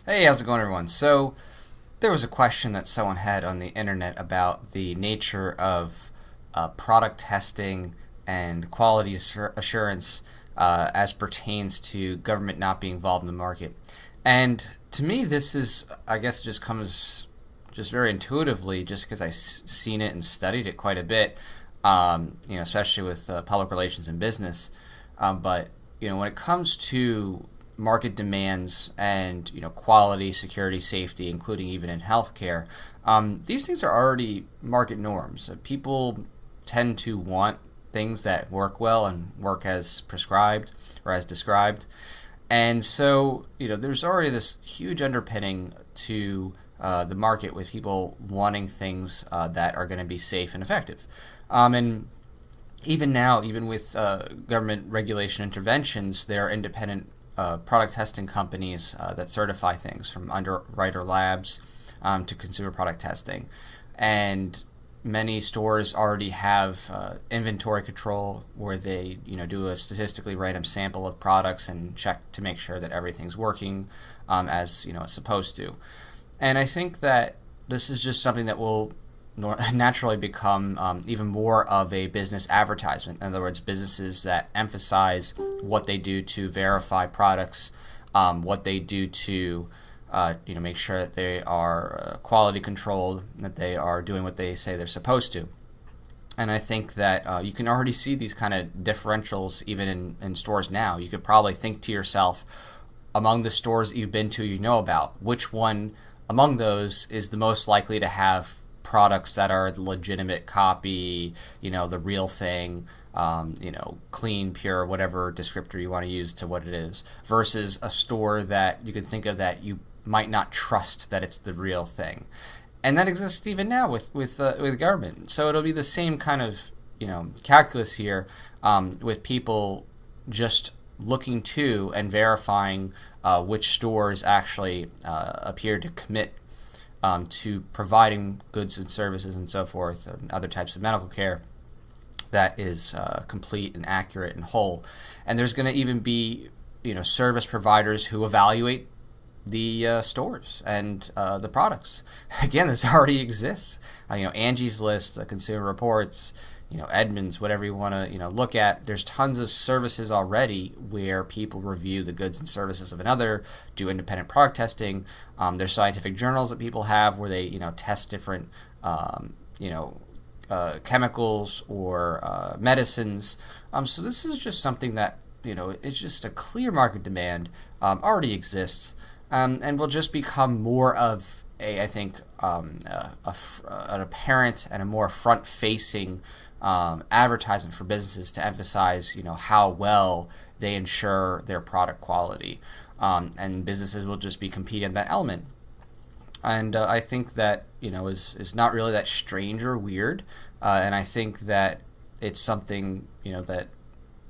Hey, how's it going, everyone? So, there was a question that someone had on the internet about the nature of product testing and quality assurance as pertains to government not being involved in the market. And to me, this is, I guess, just comes just very intuitively, just because I've seen it and studied it quite a bit, especially with public relations and business. But when it comes to market demands and quality, security, safety, including even in healthcare, these things are already market norms. People tend to want things that work well and work as prescribed or as described. And so, there's already this huge underpinning to the market with people wanting things that are going to be safe and effective. And even now, even with government regulation interventions, there are independent product testing companies that certify things, from Underwriter Labs to consumer product testing. And many stores already have inventory control where they do a statistically random sample of products and check to make sure that everything's working as it's supposed to. And I think that this is just something that will naturally become even more of a business advertisement. In other words, businesses that emphasize what they do to verify products, what they do to make sure that they are quality controlled, that they are doing what they say they're supposed to. And I think that you can already see these kind of differentials even in stores now. You could probably think to yourself, among the stores that you've been to, about, which one among those is the most likely to have products that are the legitimate copy, the real thing, clean, pure, whatever descriptor you want to use to what it is, versus a store that you could think of that you might not trust that it's the real thing. And that exists even now with government. So it'll be the same kind of calculus here with people just looking to and verifying which stores actually appear to commit to providing goods and services and so forth, and other types of medical care that is complete and accurate and whole. And there's going to even be service providers who evaluate the stores and the products. Again, this already exists. Angie's List, Consumer Reports, Edmunds, whatever you want to look at. There's tons of services already where people review the goods and services of another, do independent product testing. There's scientific journals that people have where they test different chemicals or medicines. So this is just something that it's just a clear market demand, already exists, and will just become more of I think, an apparent and a more front-facing advertisement for businesses to emphasize, how well they ensure their product quality, and businesses will just be competing in that element. And I think that is not really that strange or weird, and I think that it's something that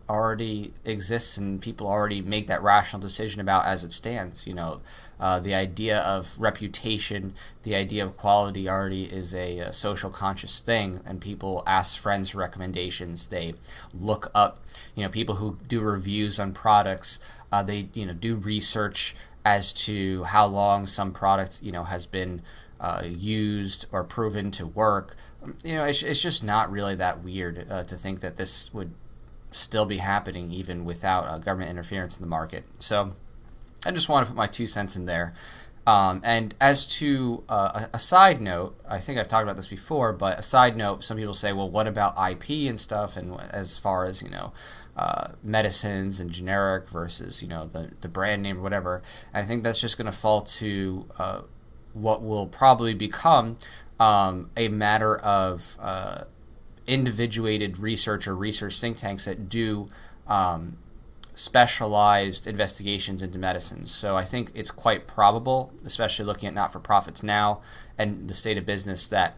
already exists and people already make that rational decision about as it stands. The idea of reputation, the idea of quality already is a social conscious thing, and people ask friends for recommendations. They look up, people who do reviews on products. They do research as to how long some product has been used or proven to work. It's just not really that weird to think that this would still be happening even without government interference in the market. So I just want to put my 2 cents in there. And as to a side note, I think I've talked about this before, but a side note, some people say, well, what about IP and stuff? And as far as, medicines and generic versus, the brand name or whatever. And I think that's just going to fall to what will probably become a matter of individuated research or research think tanks that do specialized investigations into medicines. So I think it's quite probable, especially looking at not-for-profits now and the state of business, that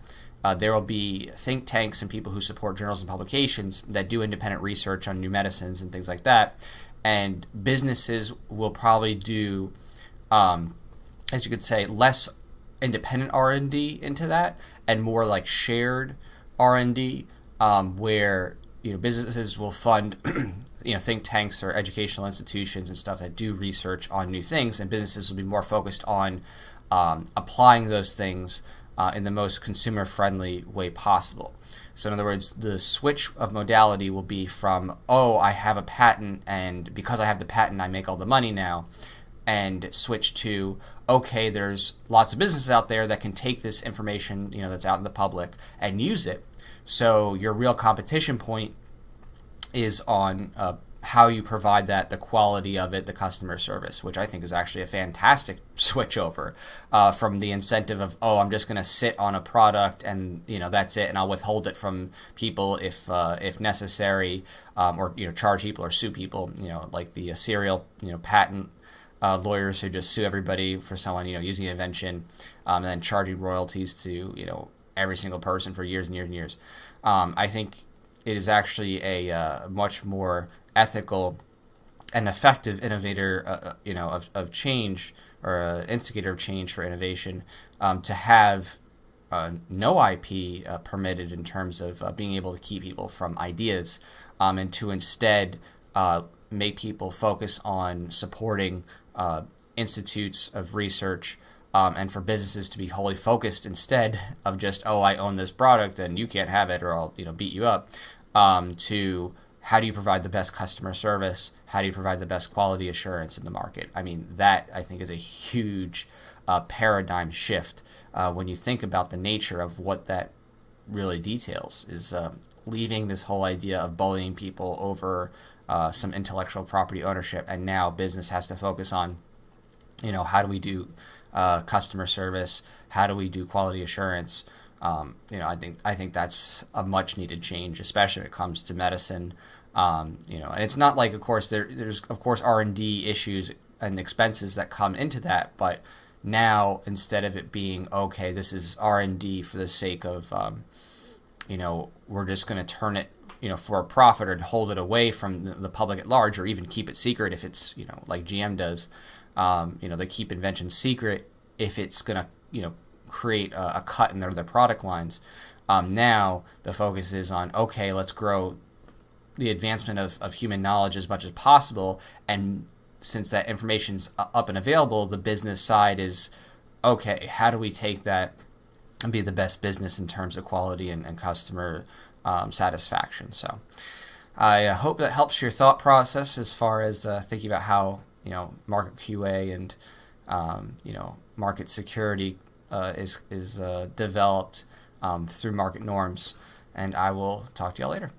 there will be think tanks and people who support journals and publications that do independent research on new medicines and things like that. And businesses will probably do, as you could say, less independent R&D into that and more like shared R&D, where businesses will fund think tanks or educational institutions and stuff that do research on new things, and businesses will be more focused on applying those things in the most consumer-friendly way possible. So in other words, the switch of modality will be from, oh, I have a patent, and because I have the patent, I make all the money now, and switch to, okay, there's lots of businesses out there that can take this information, that's out in the public and use it. So your real competition point is on how you provide that, the quality of it, the customer service, which I think is actually a fantastic switch over from the incentive of, oh, I'm just going to sit on a product and that's it, and I'll withhold it from people if necessary, or charge people or sue people, like the serial patent lawyers who just sue everybody for someone using an invention, and then charging royalties to every single person for years and years and years. I think it is actually a much more ethical and effective innovator, of change, or instigator of change for innovation, to have no IP permitted in terms of being able to keep people from ideas, and to instead make people focus on supporting institutes of research, and for businesses to be wholly focused instead of just, oh, I own this product and you can't have it or I'll beat you up, to how do you provide the best customer service? How do you provide the best quality assurance in the market? I mean, that I think is a huge paradigm shift when you think about the nature of what that really details, is leaving this whole idea of bullying people over some intellectual property ownership, and now business has to focus on, how do we do customer service? How do we do quality assurance? I think that's a much needed change, especially when it comes to medicine. And it's not like, of course, there's of course R&D issues and expenses that come into that, but now instead of it being, okay, this is R&D for the sake of, we're just going to turn it, for a profit, or hold it away from the public at large, or even keep it secret if it's, like GM does. They keep inventions secret if it's going to, create a cut in their product lines. Now the focus is on, okay, let's grow the advancement of human knowledge as much as possible, and since that information's up and available, the business side is, okay, how do we take that and be the best business in terms of quality and customer satisfaction? So I hope that helps your thought process as far as thinking about how market QA and market security is developed through market norms. And I will talk to y'all later.